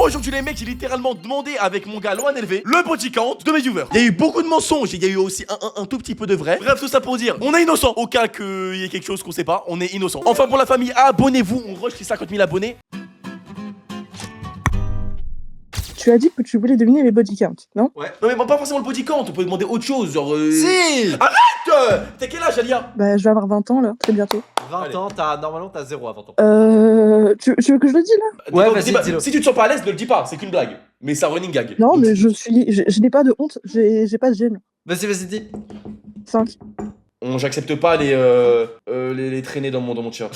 Aujourd'hui les mecs, j'ai littéralement demandé avec mon gars Loan LV le body count de mes viewers. Il y a eu beaucoup de mensonges, il y a eu aussi un tout petit peu de vrai. Bref, tout ça pour dire, on est innocent. Au cas qu'il y ait quelque chose qu'on sait pas, on est innocent. Enfin pour la famille, abonnez-vous, on rush les 50 000 abonnés. Tu as dit que tu voulais deviner les body count, non? Ouais. Non mais pas forcément le body count, on peut demander autre chose, genre... Si. Arrête. T'as quel âge, Alia? Bah, je vais avoir 20 ans, là, très bientôt. 20 Allez. ans, normalement t'as 0 à 20 ans. Tu veux que je le dise, là? Ouais, Dis-moi, vas-y, dis-moi, dis-le. si tu te sens pas à l'aise, ne le dis pas, c'est qu'une blague. Mais c'est un running gag. Non, Donc, mais je n'ai pas de honte, j'ai pas de gêne. Vas-y, dis. 5. J'accepte pas les traîner dans mon t-shirt.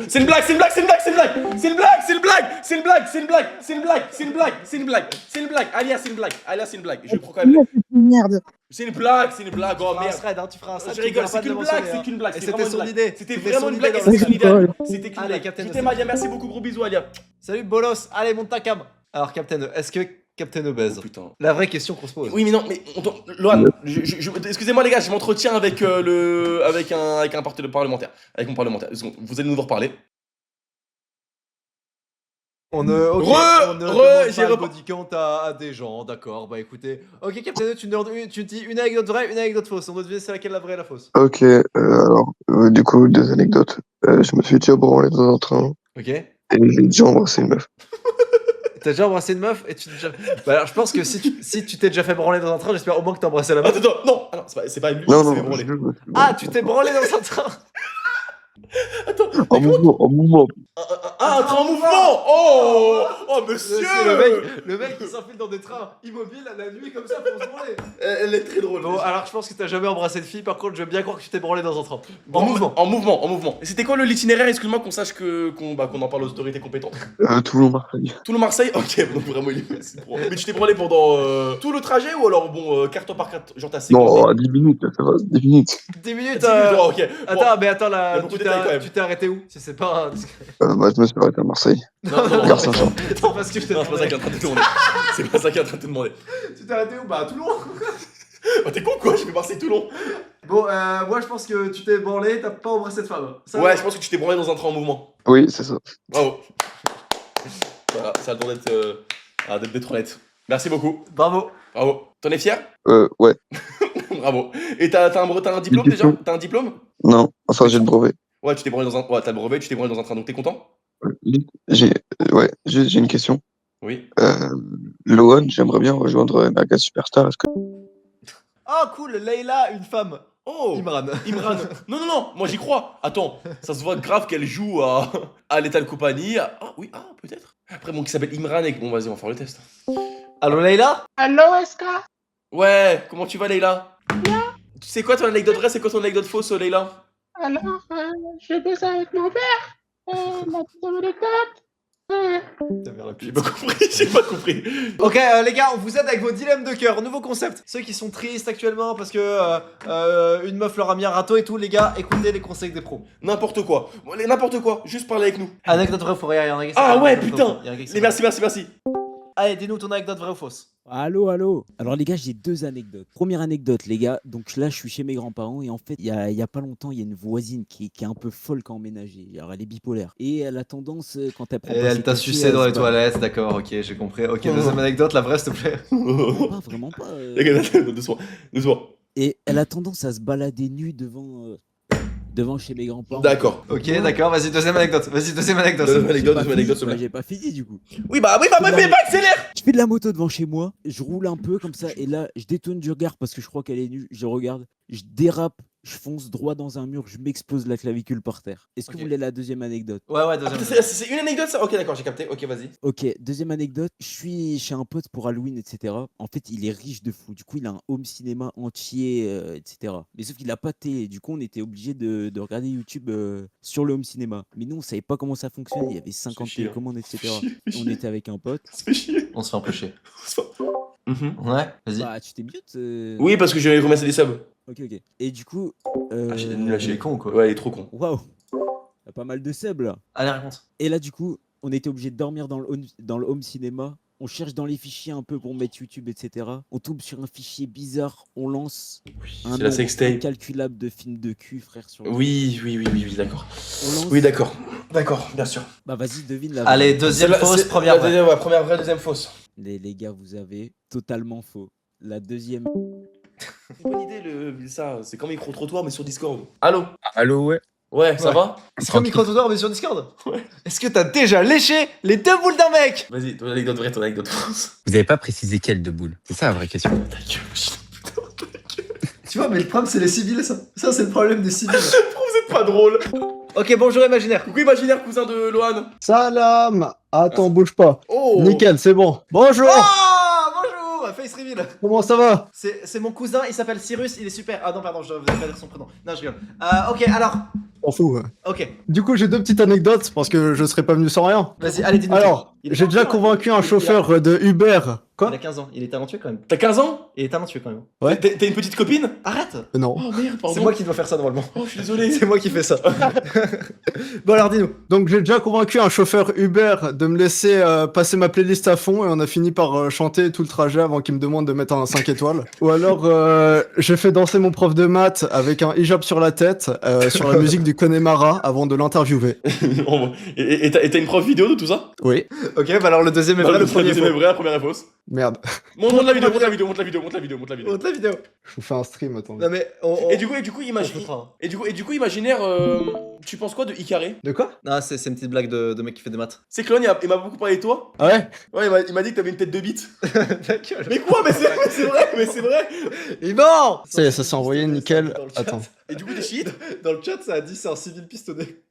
C'est une blague, c'est une blague, c'est une blague, c'est une blague. C'est une blague, c'est une blague, c'est une blague, c'est une blague, c'est une blague, c'est une blague, c'est une blague, c'est une blague. Alia, c'est une blague, Alia, c'est une blague. Je prends quand même. Merde. C'est une blague, c'est une blague. Oh Tu feras un merde. thread, hein, tu feras un thread. Je rigole, c'est qu'une blague, c'est qu'une blague. Et C'est c'était vraiment son une idée. blague. C'était C'était vraiment son une blague idée et dans c'était le son idée. Allez, C'était qu'une Allez, blague. Captain Je Nemo. t'aime, Alia, merci beaucoup, gros bisous, Alia. Salut Bolos, allez monte ta cam. Alors Captain, est-ce que Captain obèse? Oh putain. La vraie question qu'on se pose. Oui mais non mais Loan, excusez-moi les gars, je m'entretiens avec avec un parlementaire, avec mon parlementaire. Vous allez nous en reparler. On ne J'ai demande pas le repris. body count à des gens, d'accord. Bah écoutez, ok Captain, tu dis une anecdote vraie, une anecdote fausse. On doit deviner c'est laquelle la vraie et la fausse. Ok, alors, du coup, deux anecdotes. Je me suis déjà branlé dans un train Ok. et j'ai déjà embrassé une meuf. T'as déjà embrassé une meuf et tu t'es déjà... Bah alors je pense que si tu t'es déjà fait branler dans un train, j'espère au moins que t'as embrassé la meuf. Attends, non, ah non, c'est pas lui Non, qui non, s'est branlé. Ah, tu t'es branlé dans un train. Attends, En mouvement. un train en mouvement. Oh monsieur. C'est le mec qui s'enfile dans des trains immobiles à la nuit comme ça pour se branler. Elle est très drôle. Bon, alors je pense que t'as jamais embrassé de fille, par contre je veux bien croire que tu t'es branlé dans un train. En mouvement. En mouvement. Et c'était quoi l'itinéraire? Excuse-moi qu'on sache qu'on en parle aux autorités compétentes. Toulon-Marseille. Toulon-Marseille. Ok, donc vraiment il est... c'est pro. Mais tu t'es branlé pendant tout le trajet ou alors bon carte par carte, genre t'as Non, à 10 minutes, ça va, 10 minutes. 10 minutes. 10 minutes, oh, ok. Bon. Attends Il y a là, beaucoup de détails, quand même. tu t'es arrêté où? Si c'est pas Bah, je me suis arrêté à Marseille. Non, Gare Saint-Jean. c'est parce que je t'ai Non, c'est pas ça qu'il est en train de te demander. C'est pas ça qu'il est en train de te demander. Tu t'es arrêté où? Bah à Toulon. Oh, t'es con quoi? J'ai fait Marseille-Toulon. Bon, moi je pense que tu t'es branlé, t'as pas embrassé cette femme. Ça, Ouais, je pense que tu t'es branlé dans un train en mouvement. Oui, c'est ça. Bravo. Voilà, ça a le droit d'être honnête. Merci beaucoup. Bravo. Bravo. T'en es fier? Ouais. Bravo. Et t'as un diplôme déjà? T'as un diplôme? Non, enfin, j'ai le brevet. Ouais, tu t'es branlé dans un... Ouais, t'as le brevet, tu t'es branlé dans un train, donc t'es content? J'ai une question. Oui. Loan, j'aimerais bien rejoindre Naga Superstar. Est-ce que... Oh cool, Leïla, une femme. Oh Imran. Imran. Non, moi j'y crois. Attends, ça se voit grave qu'elle joue à Lethal Company. Ah oui, peut-être. Après, bon, qui s'appelle Imran et... Bon, vas-y, on va faire le test. Allô Leïla? Allô, Eska? Ouais, comment tu vas, Leïla? Bien. Tu sais quoi ton anecdote vraie, c'est quoi ton anecdote fausse, Leïla? Alors, j'ai bossé avec mon père. La petite anecdote. J'ai pas compris. Ok les gars, on vous aide avec vos dilemmes de cœur, nouveau concept. Ceux qui sont tristes actuellement parce que une meuf leur a mis un râteau et tout, les gars, écoutez les conseils des pros. N'importe quoi. N'importe quoi, juste parler avec nous. Anecdote vraie ou faux, il y en a qui Ah sont- ouais, il y en a qui putain. sont- il y en a qui sont- Merci. Allez, dis-nous ton anecdote vraie ou fausse. Allô. Alors les gars, j'ai deux anecdotes. Première anecdote, les gars. Donc là, je suis chez mes grands-parents et en fait, il y a pas longtemps, il y a une voisine qui est un peu folle quand emménager. Alors elle est bipolaire et elle a tendance quand elle prend Et pas elle ses t'a cachets, sucé elle dans se les balade. toilettes, d'accord, ok, j'ai compris. Ok, deuxième anecdote, la vraie s'il te plaît. Non, vraiment pas. Doucement. Et elle a tendance à se balader nue devant chez mes grands-parents. D'accord. Ok, d'accord, vas-y, deuxième anecdote. Deuxième anecdote. Deuxième anecdote, J'ai pas s'il te fini, plaît. j'ai pas fini du coup. Oui, bah, mais pas accélère. Je fais de la moto devant chez moi, je roule un peu comme ça, et là, je détourne du regard parce que je crois qu'elle est nue, je regarde, je dérape, je fonce droit dans un mur, je m'explose la clavicule par terre. Est-ce que Ok. vous voulez la deuxième anecdote? Ouais, Ah, deuxième putain, anecdote. c'est une anecdote ça? Ok, d'accord, j'ai capté. Ok, vas-y. Ok, deuxième anecdote, je suis chez un pote pour Halloween, etc. En fait, il est riche de fou, du coup, il a un home cinéma entier, etc. Mais sauf qu'il a pas de télé, du coup, on était obligé de regarder YouTube sur le home cinéma. Mais nous, on savait pas comment ça fonctionnait, il y avait 50 chier, hein. télécommandes, etc. Fais chier. On était avec un pote. Ça fait chier. On se fait un peu chier. Mhm. Ouais, vas-y. Bah, tu t'es mute Oui, parce que je vais remettre des subs. Ok. Et du coup... J'ai Il est lâché. con, quoi. Ouais, il est trop con. Waouh, y a pas mal de sub là. Allez, raconte. Et là, du coup, on était obligé de dormir dans le home cinéma On cherche dans les fichiers un peu pour mettre YouTube, etc. On tombe sur un fichier bizarre, on lance un C'est la nombre sextape. incalculable de films de cul, frère, sur le Oui, d'accord. On lance. Oui, d'accord. D'accord, bien sûr. Bah vas-y, devine la Allez, vraie. deuxième C'est la- fausse, c'est première la vraie. deuxième, ouais, première vraie, deuxième fausse. Les gars, vous avez totalement faux. La deuxième. C'est une bonne idée, ça. C'est comme micro-trottoir, mais sur Discord. Allô? Allô, ouais. Ouais, ça Ouais. va? C'est comme micro-trottoir, mais sur Discord. Est-ce que t'as déjà léché les 2 boules d'un mec? Vas-y, ton anecdote vraie, ton anecdote fausse. Vous avez pas précisé quelle de boule? C'est ça la vraie question. Ta gueule, putain. Tu vois, mais le problème, c'est les civils, ça. Ça, c'est le problème des civils. Vous êtes pas drôle. Ok, bonjour, imaginaire. Coucou imaginaire, cousin de Lohan. Salam. Attends, bouge pas. Oh. Nickel, c'est bon. Bonjour. Ah, bonjour, face reveal. Comment ça va? C'est mon cousin, il s'appelle Cyrus, il est super. Ah non, pardon, je devais pas dire son prénom. Non, je rigole. Ok, alors. T'en fous. Ok, Du coup, j'ai 2 petites anecdotes parce que je serais pas venu sans rien. vas-y, allez, dis-nous. Alors, Il est j'ai déjà talentueux, convaincu hein. un chauffeur de Uber. Il Quoi? a 15 ans, il est talentueux quand même. T'as 15 ans? Il est talentueux quand même. Ouais. T'as une petite copine? Arrête. Non. Oh merde, pardon. C'est moi qui dois faire ça normalement. Oh, je suis désolé. C'est moi qui fais ça. Bon, alors dis-nous. Donc, j'ai déjà convaincu un chauffeur Uber de me laisser passer ma playlist à fond et on a fini par chanter tout le trajet avant qu'il me demande de mettre un 5 étoiles. Ou alors, j'ai fait danser mon prof de maths avec un hijab sur la tête sur la musique du Connemara avant de l'interviewer. Et t'as une preuve vidéo de tout ça? Oui. Ok, bah alors le deuxième est vrai, le premier est deuxième est faux. vrai, la première est fausse. Merde. Montre la vidéo, montre la vidéo, montre la vidéo, montre la vidéo, montre la vidéo. Montre la vidéo. Je vous fais un stream, attendez. Non mais on... Et du coup, imagine. Et du coup, imaginaire, tu penses quoi de Icaré? De quoi? Non, c'est une petite blague de mec qui fait des maths. C'est que Lon, il m'a beaucoup parlé de toi. Ah ouais? Ouais, il m'a dit que t'avais une tête de bite. Ta gueule. Mais quoi? Mais c'est vrai. Il est mort. Ça s'est envoyé nickel. Dans le chat. Attends. Et du coup, des shit. Dans le chat, ça a dit c'est un civil pistonné.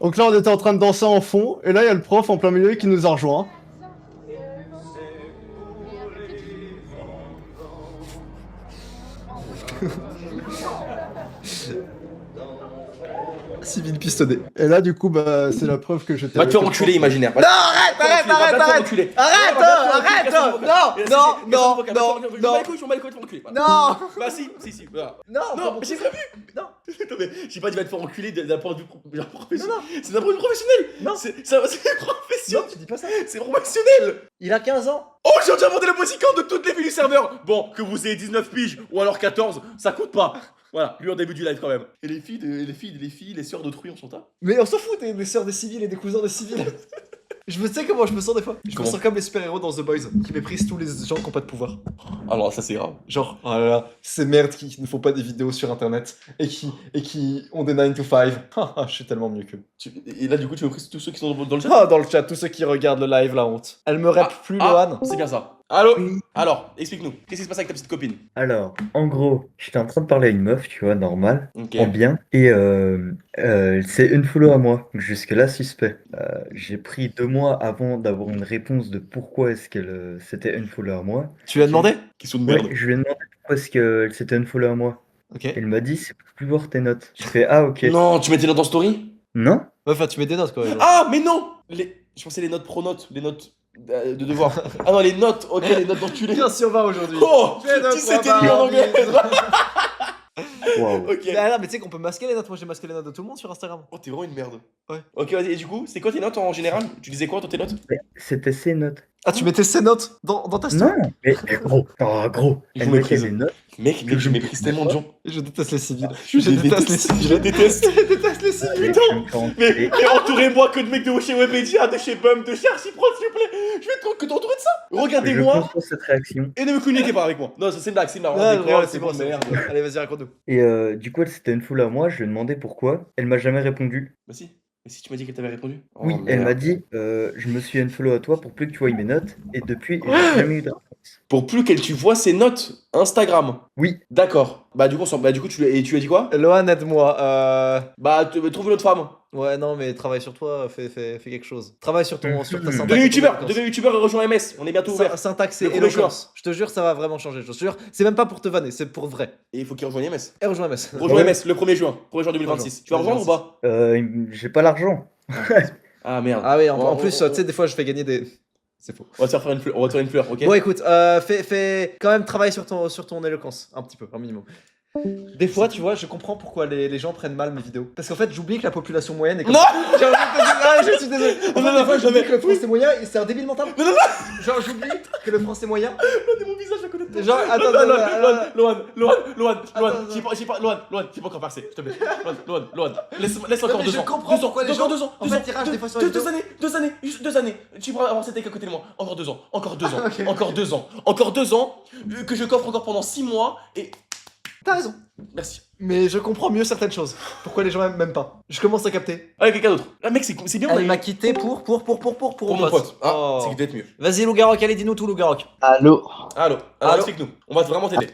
Donc là, on était en train de danser en fond, et là, il y a le prof en plein milieu qui nous a rejoint. Civil pistonné. Et là, du coup, bah, c'est la preuve que j'étais. Va te faire avec le enculer, prof. imaginaire. Non, arrête. Non. Bah si. Voilà. Non, Non, mais j'ai pas vu. Non. Non, mais j'ai pas dit va te faire enculer d'un point de vue professionnel. C'est d'un point de vue professionnel. Non. C'est Non, professionnel. tu dis pas ça. C'est professionnel. Il a 15 ans. Oh, j'ai déjà inventé le bodycount de toutes les filles du serveur. Bon, que vous ayez 19 piges ou alors 14, ça compte pas. Voilà, lui en début du live quand même. Et les filles, les sœurs d'autrui, on s'en tape. Mais on s'en fout des sœurs des civils et des cousins des civils. Je me sais comment je me sens des fois. Je me Comment sens comme les super-héros dans The Boys qui méprisent tous les gens qui ont pas de pouvoir. Alors ça c'est grave. Genre, oh là là, ces merdes qui ne font pas des vidéos sur internet et qui ont des 9 to 5. Je suis tellement mieux qu'eux. Et là du coup tu veux tous ceux qui sont dans le chat. Ah, dans le chat, tous ceux qui regardent le live, la honte. Elle me rep plus, Lohan. C'est bien ça. Allô. Alors, explique-nous. Qu'est-ce qui se passe avec ta petite copine? Alors, en gros, j'étais en train de parler à une meuf, tu vois, normal, Ok. en bien, et c'est une follow à moi, jusque-là suspect. J'ai pris 2 mois avant d'avoir une réponse de pourquoi est-ce qu'elle c'était une follow à moi. Tu lui as demandé? Question de Ouais, merde. je lui ai demandé pourquoi est-ce qu'elle c'était une follow à moi. Ok. Elle m'a dit, c'est pour plus voir tes notes. Je fais, ah ok. Non, tu mettais dans story? Non? Ouais, enfin, tu mets des notes quoi. genre. Ah, mais non. Je pensais les notes pronotes, les notes de devoir. Ah non, les notes. Ok, les notes d'enculé. Bien sûr, va aujourd'hui. Oh, Les notes tu sais, t'es pour nul en Barbie. anglais. Waouh. Ok. Ah, non, mais tu sais qu'on peut masquer les notes. Moi, j'ai masqué les notes de tout le monde sur Instagram. Oh, t'es vraiment une merde. Ouais. Ok, vas-y. Et du coup, c'est quoi tes notes en général? Tu disais quoi, toi, tes notes? Mais c'était ses notes. Ah, tu mettais ces notes dans ta story? Non, mais gros, gros. Je Elle vous mettait méprise. les notes. Mec, je méprise tellement de gens. Je déteste les civils. Je déteste les civils. Je déteste. Je déteste les civils. Et je me sens- Mais entourez-moi que de mecs de chez Webedia, de chez Bum, de chez Archipro, s'il vous plaît. Je vais être que t'entourer de ça. Je Regardez-moi conçois cette réaction. et ne me communiquez pas avec moi. Non, ça c'est une blague, c'est une blague. Ah, On déconne, ouais, c'est bon, c'est merde. bon. Allez, vas-y, raconte-nous. Et du coup, elle c'était une foule à moi. Je lui ai demandé pourquoi. Elle m'a jamais répondu. Bah si. Mais si tu m'as dit qu'elle t'avait répondu. Oh, Oui, elle merde. m'a dit je me suis unfollow à toi pour plus que tu vois mes notes. Et depuis, j'ai jamais eu de réponse. Pour plus qu'elle tu vois ses notes Instagram. Oui. D'accord. Bah du coup, tu lui as dit quoi? Lohan, aide-moi. Bah trouve une autre femme. Ouais, non, mais travaille sur toi, fais quelque chose. Travaille sur sur ta syntaxe. Deviens et ton youtubeur et rejoins MS. On est bientôt ouvert. Syntaxe et Le premier éloquence. Je te jure, ça va vraiment changer. Je te jure, c'est même pas pour te vanner, c'est pour vrai. Et il faut qu'il rejoigne MS. Et rejoins MS. Rejoins MS le 1er juin. 1er juin 2026. Tu vas rejoindre ou pas? J'ai pas l'argent. Ah merde. Ah oui, en plus, tu sais, des fois, je fais gagner des. C'est faux. On va te faire une fleur, ok? Bon, écoute, fais quand même travail sur ton éloquence, un petit peu, un minimum. Des fois, tu vois, je comprends pourquoi les gens prennent mal mes vidéos. Parce qu'en fait, j'oublie que la population moyenne est comme Non. Je suis désolé. En fait, des fois, j'oublie que le français moyen, c'est un débile mental. Genre, j'oublie que le français moyen. Mon visage à côté de toi. Genre, attends, Loan, Attends, j'ai pas encore passé, s'il te plaît. Loan, laisse encore mais 2 je ans. comprends 2 ans, pourquoi les encore gens, 2 ans. en fait, ils ragent des fois sur les vidéos. 2 années. Tu pourras avoir cette tech à côté de moi. Encore 2 ans. Ok. Encore 2 ans. Encore 2 ans. Que je coffre encore pendant 6 mois. Et. T'as raison. Merci. Mais je comprends mieux certaines choses. Pourquoi les gens m'aiment pas. Je commence à capter. Allez, quelqu'un d'autre. Ah, mec, c'est bien. Elle m'a quitté pour mon pote. Ah, Oh. c'est que d'être mieux. Vas-y, Loup-Garok, allez, dis-nous tout, Loup-Garok. Allô. Allô, explique-nous. On va vraiment t'aider.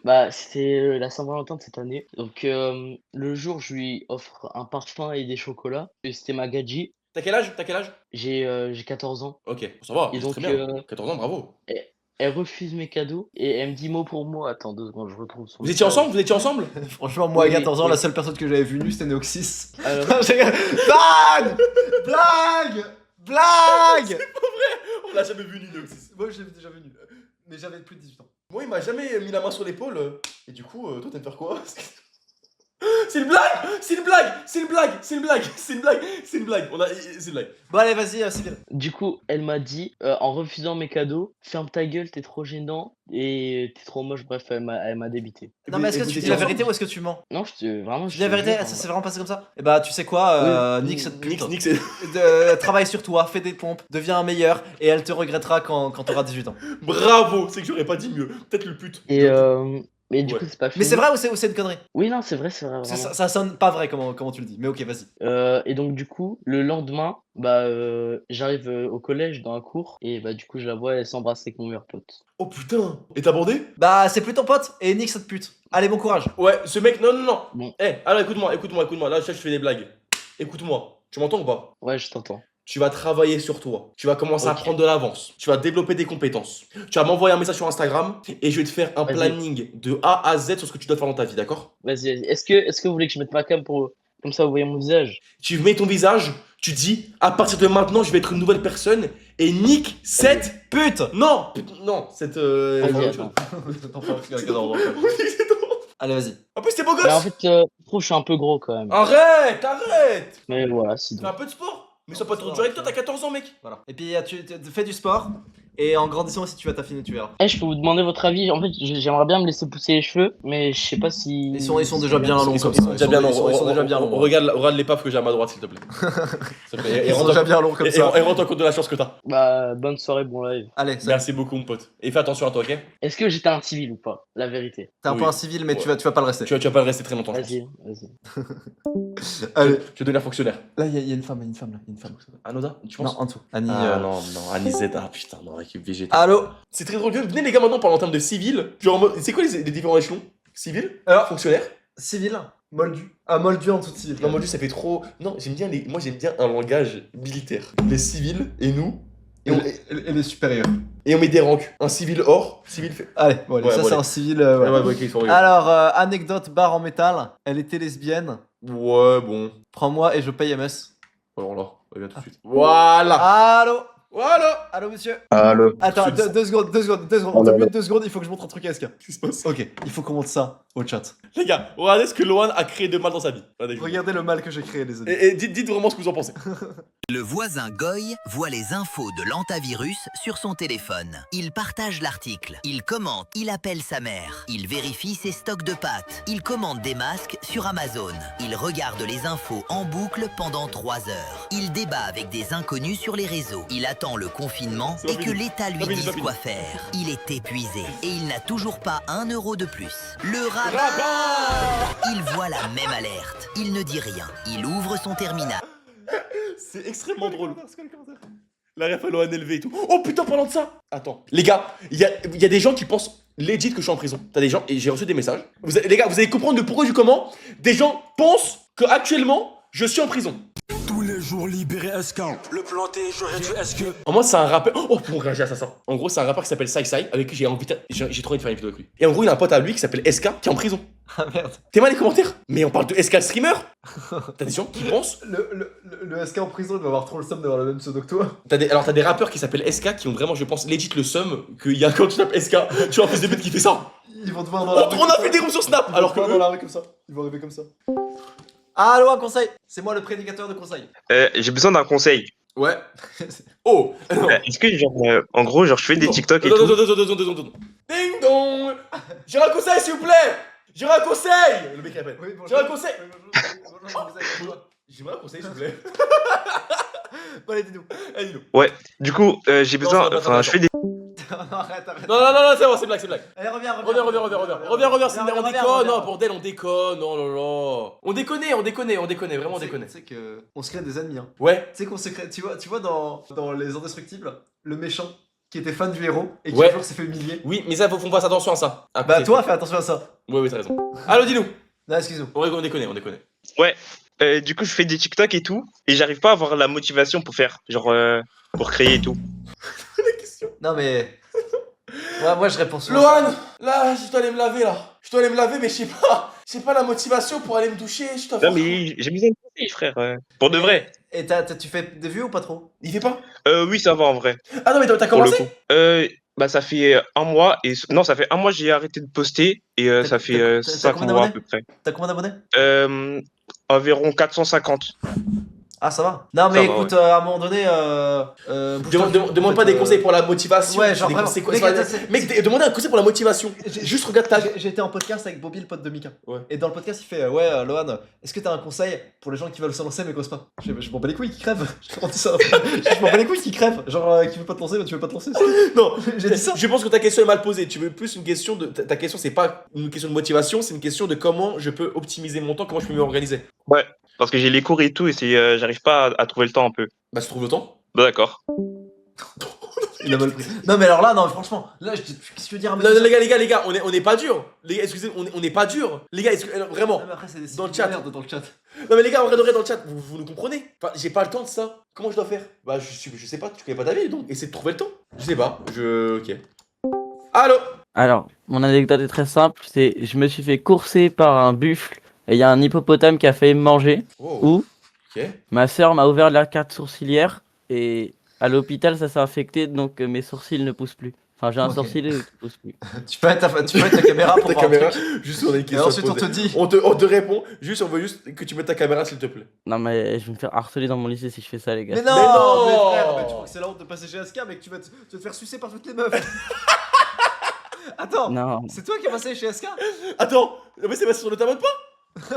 Bah, c'était la Saint-Valentin de cette année. Donc, le jour, je lui offre un parfum et des chocolats. Et c'était ma gadji. T'as quel âge J'ai 14 ans. Ok, ça va. Et donc, très bien. 14 ans, bravo. elle refuse mes cadeaux et elle me dit mot pour mot. Attends 2 secondes, je retrouve son. Vous étiez ensemble Franchement, moi, à Oui, 14 ans, oui. la seule personne que j'avais vue nue, c'était Neoxys. Alors, Blague. On l'a jamais vu nu, Neoxys. Moi, je l'avais déjà vu nu. Mais j'avais plus de 18 ans. Moi, il m'a jamais mis la main sur l'épaule. Et du coup, toi, t'aimes faire quoi? C'est une blague. C'est une blague. C'est une blague. Bon, allez, vas-y, Cyril. du coup, elle m'a dit, en refusant mes cadeaux, ferme ta gueule, t'es trop gênant et t'es trop moche. Bref, elle m'a débité. Non, mais est-ce que tu dis la vérité ou est-ce que tu mens? Non, vraiment, Tu dis la vérité, ça s'est vraiment passé comme ça? Eh bah, tu sais quoi, Nick, cette pute. Nick, c'est. Travaille sur toi, fais des pompes, deviens meilleur et elle te regrettera quand t'auras 18 ans. Bravo. C'est que j'aurais pas dit mieux. Peut-être le pute. Et mais du Ouais. coup, c'est pas Mais fini. c'est vrai ou c'est une connerie? Oui, non, c'est vrai, Parce que vraiment. ça sonne pas vrai comment tu le dis, mais ok, vas-y. Et donc du coup, le lendemain, bah j'arrive au collège dans un cours et bah du coup je la vois, elle s'embrasse avec mon meilleur pote. Oh putain. Et t'as bandé? Bah, c'est plus ton pote et Nick, cette pute. Allez, bon courage. Ouais, ce mec. Non. Bon. Alors écoute-moi. Là, je fais des blagues. Écoute-moi. Tu m'entends ou pas? Ouais, je t'entends. Tu vas travailler sur toi. Tu vas commencer à Ok. prendre de l'avance. Tu vas développer des compétences. Tu vas m'envoyer un message sur Instagram et je vais te faire un Vas-y. planning de A à Z sur ce que tu dois faire dans ta vie, d'accord? Vas-y. Est-ce que vous voulez que je mette ma cam pour comme ça vous voyez mon visage? Tu mets ton visage, tu dis à partir de maintenant, je vais être une nouvelle personne et nique cette Pute. non, cette Vas-y, autre chose. Allez, vas-y. En plus, t'es beau gosse. Bah, en fait, je trouve que je suis un peu gros quand même. Arrête. Mais voilà, c'est Fais un peu de sport. Mais sois pas trop dur avec toi, t'as 14 ans, mec. Voilà. Et puis, tu fais du sport et en grandissant aussi, tu vas t'affiner, tu verras. Eh, je peux vous demander votre avis? En fait, j'aimerais bien me laisser pousser les cheveux, mais je sais pas si. Ils sont déjà bien longs Ils sont comme ça. déjà bien longs. Ils sont déjà bien longs. Regarde l'épave que j'ai à ma droite, s'il te plaît. S'il te plaît. Ils sont déjà bien longs comme ça. Et rends-toi compte de la chance que t'as. Bah, bonne soirée, bon live. Allez, ça. Merci beaucoup, mon pote. Et fais attention à toi, ok? Est-ce que j'étais un civil ou pas? La vérité. T'es un Oui. peu un civil, mais Ouais. tu vas pas le rester. Tu vas pas le rester très longtemps, je pense. Vas-y. Allez. Tu vas devenir fonctionnaire. Là, il y a une femme, là. Anoda, tu Non, penses? en dessous. Annie. Non, Annie Z. Ah putain, non, équipe végétale. Allô. C'est très drôle. Venez, les gars, maintenant, on parle en termes de civil. Genre, en mode, c'est quoi les différents échelons? Civil? Alors, Fonctionnaire? civil. Moldu. Ah, moldu en dessous de civil. Non, moi, ça fait trop. Non, moi, j'aime bien un langage militaire. Les civils et nous. Et Et les supérieurs. on met des ranks. Un civil or, civil fait. Allez, bon, allez, Ouais, ça bon, c'est allez. un civil. Ouais, ok, ils sont rigoles. Alors, anecdote barre en métal. Elle était lesbienne. Ouais, bon. Prends-moi et je paye MS. Alors là, regarde tout de suite. Voilà! Allô. Voilà! Allô, monsieur. Allô. Attends, Je- 2 secondes. Oh On là te là. mute 2 secondes, il faut que je montre un truc à SK. Qu'est-ce qui se passe? Ok, il faut qu'on montre ça au chat. Les gars, regardez ce que Loan a créé de mal dans sa vie. Regardez le mal que j'ai créé, les amis. Et dites vraiment ce que vous en pensez. Le voisin Goy voit les infos de l'antavirus sur son téléphone. Il partage l'article, il commente, il appelle sa mère, il vérifie ses stocks de pâtes, il commande des masques sur Amazon, il regarde les infos en boucle pendant 3 heures, il débat avec des inconnus sur les réseaux, il attend le confinement C'est pas et que fini. l'État lui C'est pas fini, dise c'est pas quoi faire. Il est épuisé et il n'a toujours pas 1 euro de plus. Le rabat! Il voit la même alerte, il ne dit rien, il ouvre son terminal. C'est extrêmement drôle. La ref à Loan élevé et tout. Oh putain, parlant de ça! Attends. Les gars, il y a des gens qui pensent legit que je suis en prison. T'as des gens, et j'ai reçu des messages. Les gars, vous allez comprendre le pourquoi du comment. Des gens pensent que actuellement je suis en prison. Tous les jours. Bonjour, libéré SK. Le planté, j'aurais dû SK. En moi, c'est un rappeur. Oh, pour réagir à ça. En gros, c'est un rappeur qui s'appelle Sai Sai, avec qui j'ai trop envie de faire une vidéo avec lui. Et en gros, il a un pote à lui qui s'appelle SK, qui est en prison. Ah merde. T'es mal les commentaires? Mais on parle de SK le streamer. T'as des gens qui pensent. Le SK en prison, il doit avoir trop le seum d'avoir le même pseudo que toi. T'as des rappeurs qui s'appellent SK qui ont vraiment, je pense, legit le seum qu'il y a quand tu tapes SK. Tu vois un fils de pute qui fait ça. Ils vont te voir dans la rue. On a fait des groupes sur Snap. Alors que dans la rue comme ça. Ils vont arriver comme ça. Allô, un conseil. C'est moi le prédicateur de conseil. J'ai besoin d'un conseil. Ouais. Oh. Est-ce que genre, en gros, genre je fais des TikTok et Non, tout. non. Ding dong. J'ai un conseil s'il vous plaît. J'ai un conseil. Le mec appelle. J'ai un conseil. J'ai un conseil s'il vous plaît. Bon, allez, dis-nous. Ouais. Du coup, j'ai besoin. Enfin, je fais des. Arrête. Non, c'est bon, c'est blague. Allez, reviens. Reviens, on déconne, non, bordel, on déconne, oh là là. On déconne, vraiment on déconne. Tu sais que on se crée des ennemis, hein. Ouais. Tu sais qu'on se crée, tu vois dans Les Indestructibles, le méchant qui était fan du héros et qui Ouais. un jour s'est fait humilier. Oui, mais ça, faut qu'on fasse attention à ça. Bah, toi, fais attention à ça. Ouais, t'as raison. Allô, dis-nous. Non, excuse-nous. On déconne. Ouais. Du coup, je fais des TikTok et tout, et j'arrive pas à avoir la motivation pour faire, genre, pour créer et tout. Non, mais. Ouais, moi je réponds souvent. Lohan, là, je dois aller me laver, mais je sais pas la motivation pour aller me doucher, je t'en Non, mais j'ai besoin de conseils, frère. Pour de vrai. Et tu fais des vues ou pas trop? Il fait pas? Oui, ça va en vrai. Ah non, mais t'as Pour le commencé? coup. Bah, ça fait un mois, et. Non, ça fait un mois que j'ai arrêté de poster, et ça fait t'as 5 combien mois à d'abonnés peu près. T'as combien d'abonnés? Environ 450. Ah, ça va. Non, mais Ça va, écoute, à un moment donné. Demande pas des conseils pour la motivation. Ouais, genre des vraiment. conseils- Mec, demande un conseil pour la motivation. Juste regarde ta. J'étais en podcast avec Bobby, le pote de Mika. Ouais. Et dans le podcast, il fait Lohan, est-ce que t'as un conseil pour les gens qui veulent se lancer mais qui osent pas? Je m'en bats les couilles qui crèvent. Je m'en bats les couilles qui crèvent. Genre, qui veut pas te lancer, mais tu veux pas te lancer. Non, j'ai dit ça. Je pense que ta question est mal posée. Tu veux plus une question de. Ta question, c'est pas une question de motivation, c'est une question de comment je peux optimiser mon temps, comment je peux mieux organiser. Ouais, parce que j'ai les cours et tout, et j'arrive pas à trouver le temps un peu. Bah, tu trouves le temps? Bah, d'accord. Il a mal pris. Non, mais alors là, non, franchement, là, qu'est-ce que tu veux dire? Non, les gars, on n'est pas dur. Les gars, excusez, on n'est pas dur. Les gars, vraiment. Non, mais après, c'est des Dans le chat. merde dans le chat. Non, mais les gars, en vrai de vrai, dans le chat, vous nous comprenez? Enfin, j'ai pas le temps de ça. Comment je dois faire? Bah, je sais pas, tu connais pas ta vie, donc essaie de trouver le temps. Je sais pas, ok. Allô? Alors, mon anecdote est très simple, c'est je me suis fait courser par un buffle et il y a un hippopotame qui a failli me manger. Oh. Ou Ok. ma sœur m'a ouvert l'arcade sourcilière et à l'hôpital ça s'est infecté donc mes sourcils ne poussent plus. Enfin, j'ai un Ok. sourcil qui pousse plus. Tu peux mettre ta caméra pour Ta voir un caméra, truc. juste on a une Et question. ensuite, à on te poser. dit. On te répond, juste on veut juste que tu mettes ta caméra s'il te plaît. Non mais je vais me faire harceler dans mon lycée si je fais ça les gars. Mais non, Mais non. mais frère, mais tu crois que c'est la honte de passer chez SK, mec, tu vas te faire sucer par toutes les meufs. Attends, Non. c'est toi qui es passé chez SK? Attends, mais c'est passé sur le tableau pas?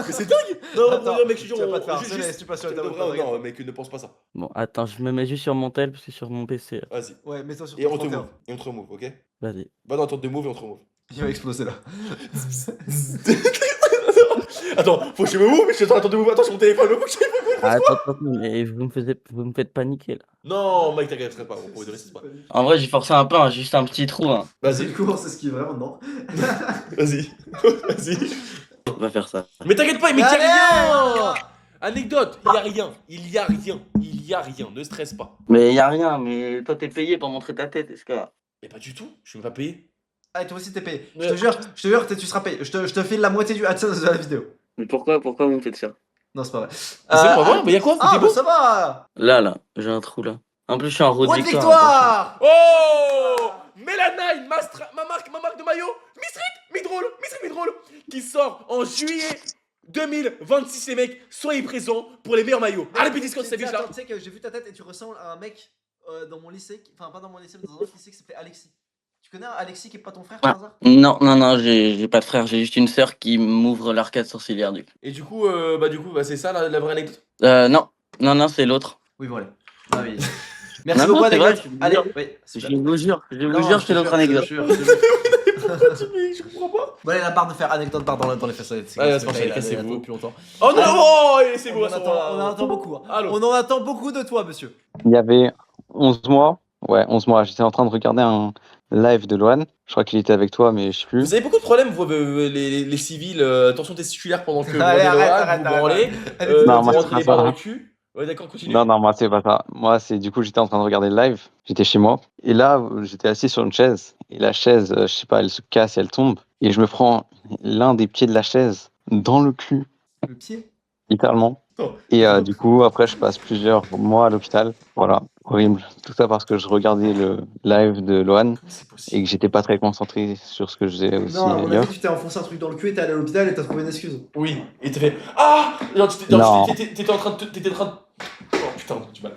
Mais c'est dingue. Non, Attends, mec, je tu jure, vas pas te faire juste- harceler si tu passes sur le juste- tableau. Non, mec, ne pense pas ça. Bon attends, je me mets juste sur mon tel parce que sur mon PC. Vas-y. Ouais, mets-toi sur Et ton on te 31. move, ok? Vas-y. Va dans ton de move et on te remove. Il va exploser là. Attends, faut que je me move, mais je suis en train de move. Attends, sur mon téléphone, le bouge. Attends, mais vous me faites paniquer là. Non, mec, t'inquiète pas, on peut pas. En vrai j'ai forcé un peu, hein, juste un petit trou. Hein. Vas-y, le cours, c'est ce qui est vraiment non. Vas-y. On va faire ça. Mais t'inquiète pas, mais y'a Allez, rien. Anecdote, il y a rien, ne stresse pas. Mais y a rien, mais toi t'es payé pour montrer ta tête, est-ce que... Mais pas du tout, je suis même pas payé. Ah, et toi aussi t'es payé. Ouais. Je te jure, tu seras payé. Je te file la moitié du AdSense de la vidéo. Mais pourquoi vous me faites ça? Non, c'est pas vrai. C'est bon, voir, mais y'a quoi? Ah, T'es bah beau? ça va. Là, j'ai un trou là. En plus je suis en route Route victoire. victoire. Oh Melanine, ma marque de maillot, Midroll, qui sort en juillet 2026, les mecs, soyez présents pour les meilleurs maillots. Allez, petit Discord, c'est bien là. Tu sais que j'ai vu ta tête et tu ressembles à un mec dans mon lycée, enfin pas dans mon lycée, mais dans un autre lycée qui s'appelait Alexis. Tu connais un Alexis qui est pas ton frère par hasard? Non, j'ai pas de frère, j'ai juste une sœur qui m'ouvre l'arcade sourcilière du coup. Et du coup, c'est ça la vraie anecdote. Non, c'est l'autre. Oui, bon, allez. Ah oui. Merci Non, beaucoup, c'est vrai, anecdote. Allez, oui. Je vous jure, c'est l'autre anecdote. Je comprends pas. Bon, allez, la barre de faire anecdote barre dans les fesses. Allez, c'est parti, cassez-vous. Depuis longtemps. Oh non, oh, c'est On beau, en attend beaucoup. Hein. Allô. On en attend beaucoup de toi, monsieur. Il y avait 11 mois. Ouais, 11 mois. J'étais en train de regarder un live de Lohan. Je crois qu'il était avec toi, mais je sais plus. Vous avez beaucoup de problèmes, vous, les civils, tension testiculaire pendant que vous Allez, regardez le arrête, live, vous branlez, Non, vous moi, rentrez ça les va. barres dans le cul. Ouais, d'accord, continue. Non, non, moi, c'est pas ça. Moi, c'est du coup, j'étais en train de regarder le live. J'étais chez moi. Et là, j'étais assis sur une chaise. Et la chaise, je sais pas, elle se casse et elle tombe. Et je me prends l'un des pieds de la chaise dans le cul, Le pied? littéralement. Oh. Et du coup, après, je passe plusieurs mois à l'hôpital. Voilà, horrible. Tout ça parce que je regardais le live de Loan et que j'étais pas très concentré sur ce que je faisais aussi Non, à mon ailleurs. avis, tu t'es enfoncé un truc dans le cul et t'es allé à l'hôpital et t'as trouvé une excuse. Oui, et t'as fait Ah non, Non. t'étais en train de. T'étais en train de. Oh putain, tu m'as.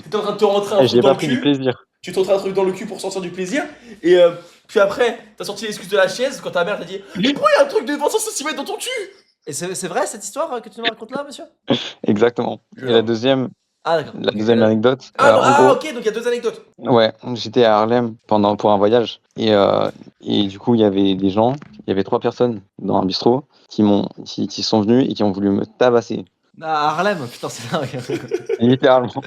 T'étais en train de te rentrer un Et truc j'ai dans pas le pris du cul. plaisir. Tu te rentrais un truc dans le cul pour sortir du plaisir. Et puis après, t'as sorti l'excuse de la chaise quand ta mère t'a dit Mais pourquoi il y a un truc de 25 cm dans ton cul? Et c'est vrai cette histoire que tu nous racontes là, monsieur? Exactement. Et la deuxième Ah, d'accord. anecdote. Ah, non, en gros, ok, donc il y a 2 anecdotes. ouais, j'étais à Harlem pour un voyage et du coup il y avait des gens, il y avait 3 personnes dans un bistrot qui sont venus et qui ont voulu me tabasser. Ah, Harlem, putain, c'est dingue. Littéralement.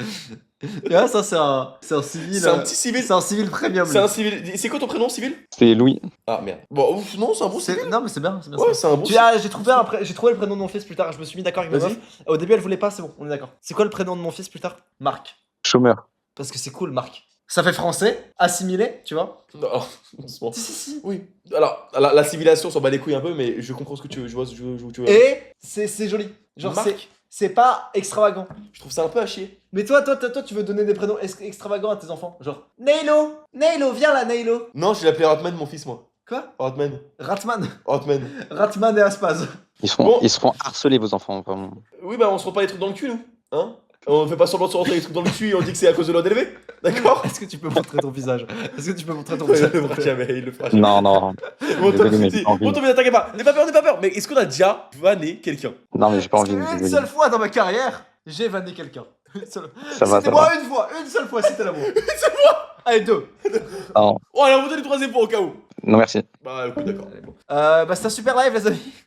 Ouais, ça, c'est un civil. C'est un petit civil. C'est un civil premium. C'est un civil. C'est quoi ton prénom, civil? C'est Louis. Ah merde. Bon, ouf, non, c'est un bon civil. Non, mais c'est bien. C'est bien Ouais, c'est un bon j'ai trouvé le prénom de mon fils plus tard. Je me suis mis d'accord avec ma Vas-y. meuf. Au début, elle voulait pas, c'est bon, on est d'accord. C'est quoi le prénom de mon fils plus tard? Marc. Chômeur. Parce que c'est cool, Marc. Ça fait français, assimilé, tu vois. Non, doucement. Si. Oui. Alors, la civilisation s'en bat les couilles un peu, mais je comprends ce que tu veux. Je vois où tu veux. Et c'est joli. Genre, Marc. c'est pas extravagant. Je trouve ça un peu à chier. Mais toi, tu veux donner des prénoms extravagants à tes enfants. Genre, Nailo, viens là, Nailo. Non, je vais l'appeler Ratman, mon fils, moi. Quoi? Ratman. Ratman et Aspaz. Ils se font harceler vos enfants, vraiment. Oui, bah on se prend pas les trucs dans le cul, nous. Hein? On fait pas semblant de se rentrer les trucs dans le cul et on dit que c'est à cause de l'ordre élevé. D'accord? Est-ce que tu peux montrer ton visage? Il le fera jamais, il le fera jamais. Non, non. Bon, Désolé, mais j'ai pas envie. t'inquiète pas. N'aie pas peur. Mais est-ce qu'on a déjà vanné quelqu'un? Non, mais j'ai pas envie de Une désolé. seule fois dans ma carrière, j'ai vanné quelqu'un. Ça va, C'était ça moi va. une seule fois, c'était l'amour. Allez, 2. Non, Oh, allez, on va donner le 3e point au cas où. non merci. Bah, écoute, d'accord. Bah, c'est un super live, les amis.